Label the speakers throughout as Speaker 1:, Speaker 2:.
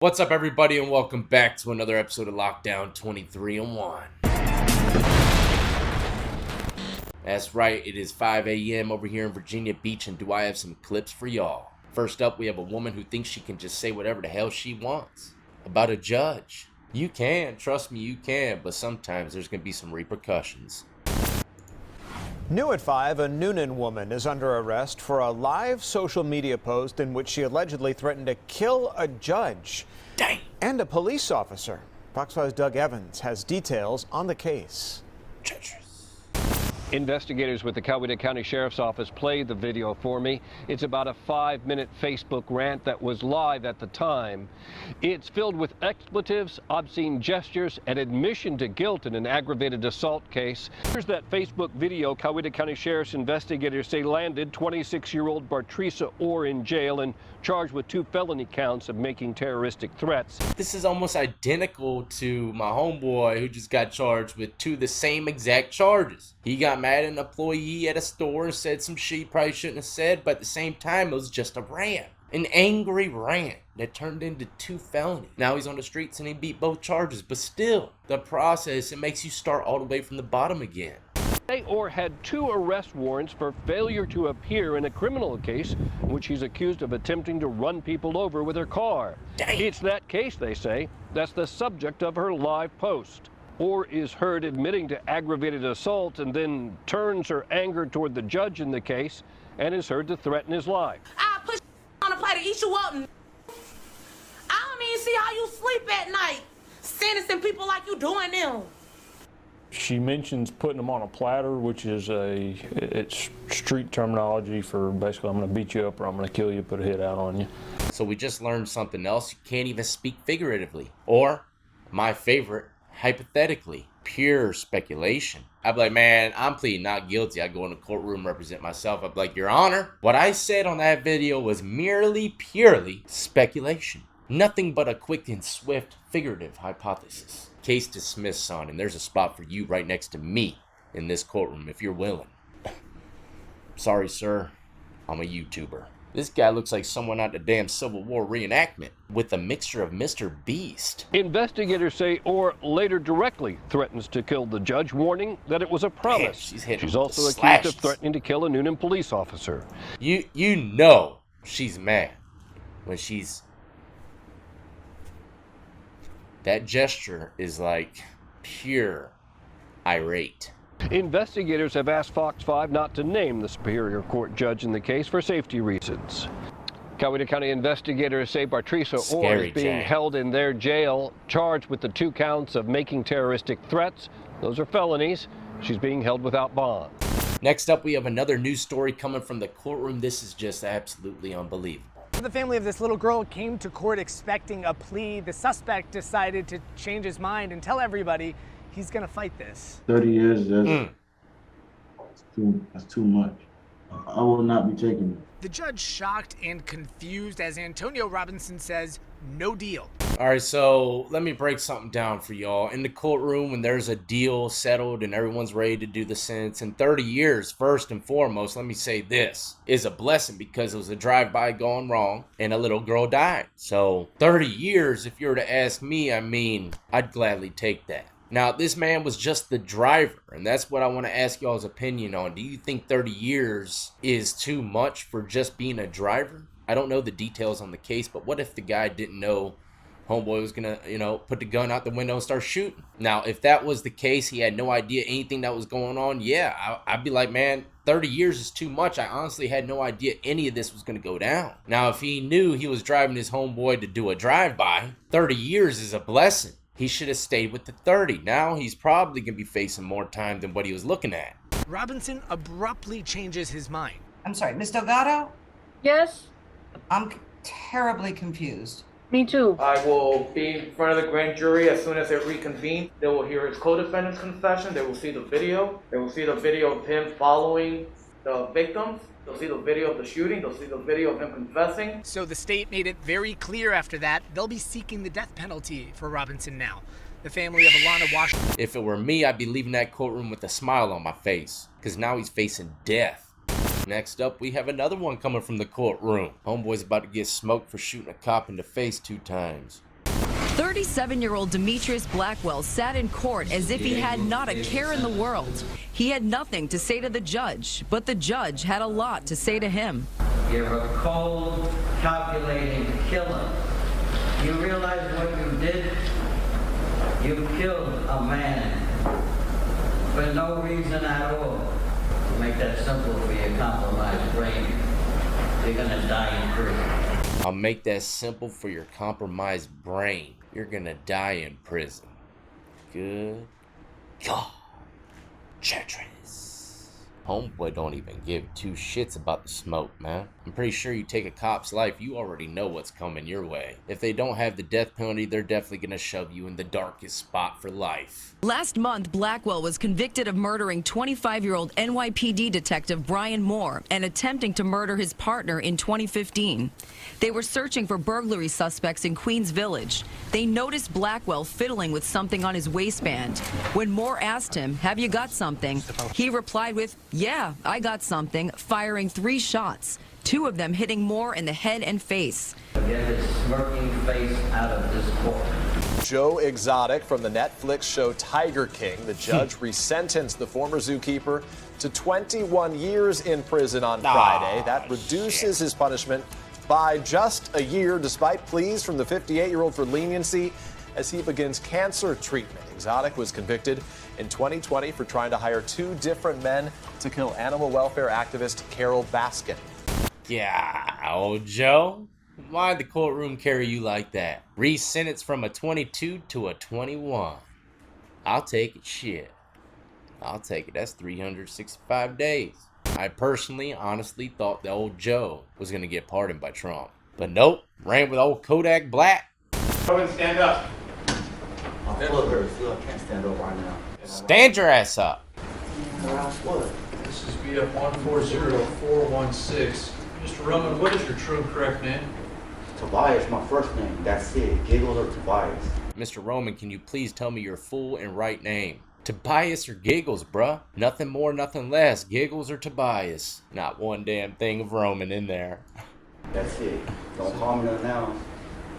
Speaker 1: What's up, everybody, and welcome back to another episode of Lockdown 23 and 1. That's right, it is 5 a.m. over here in Virginia Beach, and do I have some clips for y'all. First up, we have a woman who thinks she can just say whatever the hell she wants about a judge. You can, trust me, you can, but sometimes there's going to be some repercussions.
Speaker 2: New at 5, a Noonan woman is under arrest for a live social media post in which she allegedly threatened to kill a judge.
Speaker 1: Dang.
Speaker 2: And a police officer. Fox 5's Doug Evans has details on the case.
Speaker 1: Treacherous.
Speaker 3: Investigators with the Coweta County Sheriff's Office played the video for me. It's about a 5-minute Facebook rant that was live at the time. It's filled with expletives, obscene gestures, and admission to guilt in an aggravated assault case. Here's that Facebook video Coweta County Sheriff's investigators say landed 26-year-old Bartrisa Orr in jail and charged with 2 felony counts of making terroristic threats.
Speaker 1: This is almost identical to my homeboy who just got charged with 2 of the same exact charges. He got mad at an employee at a store and said some shit he probably shouldn't have said, but at the same time, it was just a rant. An angry rant that turned into 2 felonies. Now he's on the streets and he beat both charges, but still, the process, it makes you start all the way from the bottom again.
Speaker 3: Orr had 2 arrest warrants for failure to appear in a criminal case in which he's accused of attempting to run people over with her car.
Speaker 1: Dang.
Speaker 3: It's that case, they say, that's the subject of her live post. Orr is heard admitting to aggravated assault and then turns her anger toward the judge in the case and is heard to threaten his life.
Speaker 4: I'll push on a plate to eat you up. I don't even see how you sleep at night, sentencing people like you doing them.
Speaker 5: She mentions putting them on a platter, which is it's street terminology for basically I'm going to beat you up or I'm going to kill you, put a hit out on you.
Speaker 1: So we just learned something else. You can't even speak figuratively. Or, my favorite, hypothetically. Pure speculation. I'd be like, man, I'm pleading not guilty. I go in the courtroom, represent myself. I'd be like, Your Honor, what I said on that video was merely, purely speculation. Nothing but a quick and swift figurative hypothesis. Case dismissed, son, and there's a spot for you right next to me in this courtroom if you're willing. Sorry, sir. I'm a YouTuber. This guy looks like someone out the damn Civil War reenactment with a mixture of Mr. Beast.
Speaker 3: Investigators say Orr later directly threatens to kill the judge, warning that it was a promise.
Speaker 1: Man,
Speaker 3: she's also accused
Speaker 1: slashes.
Speaker 3: of threatening to kill a Noonan police officer.
Speaker 1: You know she's mad when she's... That gesture is like pure irate.
Speaker 3: Investigators have asked Fox 5 not to name the Superior Court judge in the case for safety reasons. Coweta County investigators say Bartrisa Orr is being held in their jail, charged with the 2 counts of making terroristic threats. Those are felonies. She's being held without bond.
Speaker 1: Next up, we have another news story coming from the courtroom. This is just absolutely unbelievable.
Speaker 6: The family of this little girl came to court expecting a plea. The suspect decided to change his mind and tell everybody he's going to fight this.
Speaker 7: 30 years, that's too much. I will not be taking it.
Speaker 6: The judge shocked and confused as Antonio Robinson says, no deal.
Speaker 1: All right, so let me break something down for y'all. In the courtroom, when there's a deal settled and everyone's ready to do the sentence, in 30 years, first and foremost, let me say this, is a blessing because it was a drive-by gone wrong and a little girl died. So 30 years, if you were to ask me, I mean, I'd gladly take that. Now, this man was just the driver, and that's what I want to ask y'all's opinion on. Do you think 30 years is too much for just being a driver? I don't know the details on the case, but what if the guy didn't know homeboy was gonna, put the gun out the window and start shooting? Now, if that was the case, he had no idea anything that was going on, yeah, I'd be like, man, 30 years is too much. I honestly had no idea any of this was gonna go down. Now, if he knew he was driving his homeboy to do a drive-by, 30 years is a blessing. He should have stayed with the 30. Now he's probably going to be facing more time than what he was looking at.
Speaker 6: Robinson abruptly changes his mind.
Speaker 8: I'm sorry, Miss Delgado?
Speaker 9: Yes?
Speaker 8: I'm terribly confused.
Speaker 9: Me too.
Speaker 10: I will be in front of the grand jury as soon as it reconvenes. They will hear his co-defendant's confession. They will see the video. They will see the video of him following the victims. They'll see the video of the shooting. They'll see the video of him confessing.
Speaker 6: So the state made it very clear after that they'll be seeking the death penalty for Robinson now. The family of Alana Washington.
Speaker 1: If it were me, I'd be leaving that courtroom with a smile on my face, because now he's facing death. Next up, we have another one coming from the courtroom. Homeboy's about to get smoked for shooting a cop in the face 2 times.
Speaker 9: 37-year-old Demetrius Blackwell sat in court as if he had not a care in the world. He had nothing to say to the judge, but the judge had a lot to say to him.
Speaker 11: You're a cold, calculating killer. You realize what you did? You killed a man for no reason at all. To make that simple for your compromised brain, you're gonna die in prison.
Speaker 1: I'll make that simple for your compromised brain. You're gonna die in prison. Good God. Chatris. Homeboy don't even give two shits about the smoke, man. I'm pretty sure you take a cop's life, you already know what's coming your way. If they don't have the death penalty, they're definitely gonna shove you in the darkest spot for life.
Speaker 9: Last month, Blackwell was convicted of murdering 25-year-old NYPD detective Brian Moore and attempting to murder his partner in 2015. They were searching for burglary suspects in Queens Village. They noticed Blackwell fiddling with something on his waistband. When Moore asked him, "Have you got something?" he replied with, "Yeah, I got something," firing 3 shots, 2 of them hitting Moore in the head and face.
Speaker 11: Get his smirking face out of this court.
Speaker 12: Joe Exotic from the Netflix show Tiger King. The judge resentenced the former zookeeper to 21 years in prison on Friday. That reduces his punishment by just a year, despite pleas from the 58-year-old for leniency as he begins cancer treatment. Exotic was convicted in 2020 for trying to hire 2 different men to kill animal welfare activist Carol Baskin.
Speaker 1: Yeah, old Joe. Why'd the courtroom carry you like that? Re-sentenced from a 22 to a 21. I'll take it, shit. I'll take it. That's 365 days. I personally, honestly thought the old Joe was gonna get pardoned by Trump. But nope, ran with old Kodak Black.
Speaker 10: Stand up.
Speaker 7: My foot hurts. I can't stand up right now.
Speaker 1: Stand your ass up.
Speaker 13: This is BF 140416. Mr. Roman, what is your true and correct name?
Speaker 7: Tobias, my first name. That's it. Giggles or Tobias.
Speaker 1: Mr. Roman, can you please tell me your full and right name? Tobias or Giggles, bruh? Nothing more, nothing less. Giggles or Tobias. Not one damn thing of Roman in there.
Speaker 7: That's it. Don't call me nothing else.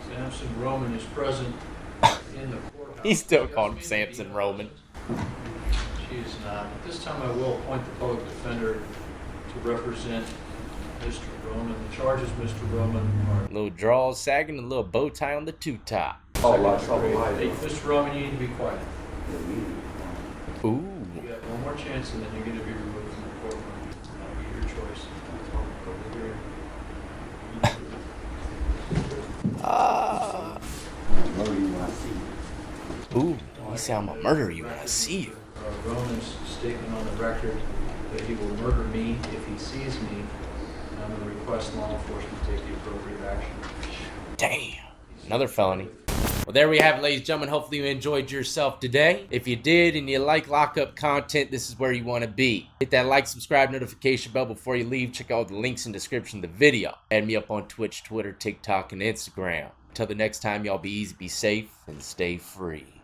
Speaker 13: Samson Roman is present in the courthouse.
Speaker 1: He still called him Samson Roman.
Speaker 13: She is not. At this time, I will appoint the public defender to represent Mr. Roman. The charges, Mr. Roman, are...
Speaker 1: Little draws sagging, a little bow tie on the two-top.
Speaker 7: Oh,
Speaker 13: Hey, Mr. Roman, you need to be quiet.
Speaker 1: Ooh.
Speaker 13: You got one more chance, and then you're going to be removed from the courtroom. That'll be your choice.
Speaker 1: Ooh, he said I'm gonna murder you when I see you.
Speaker 13: Roman's statement on the record that he will murder me if he sees me. And I'm going to request law enforcement take the appropriate action.
Speaker 1: Damn, another felony. Well, there we have it, ladies and gentlemen. Hopefully you enjoyed yourself today. If you did and you like lockup content, this is where you want to be. Hit that like, subscribe, notification bell before you leave. Check out the links in the description of the video. Add me up on Twitch, Twitter, TikTok, and Instagram. Until the next time, y'all be easy, be safe, and stay free.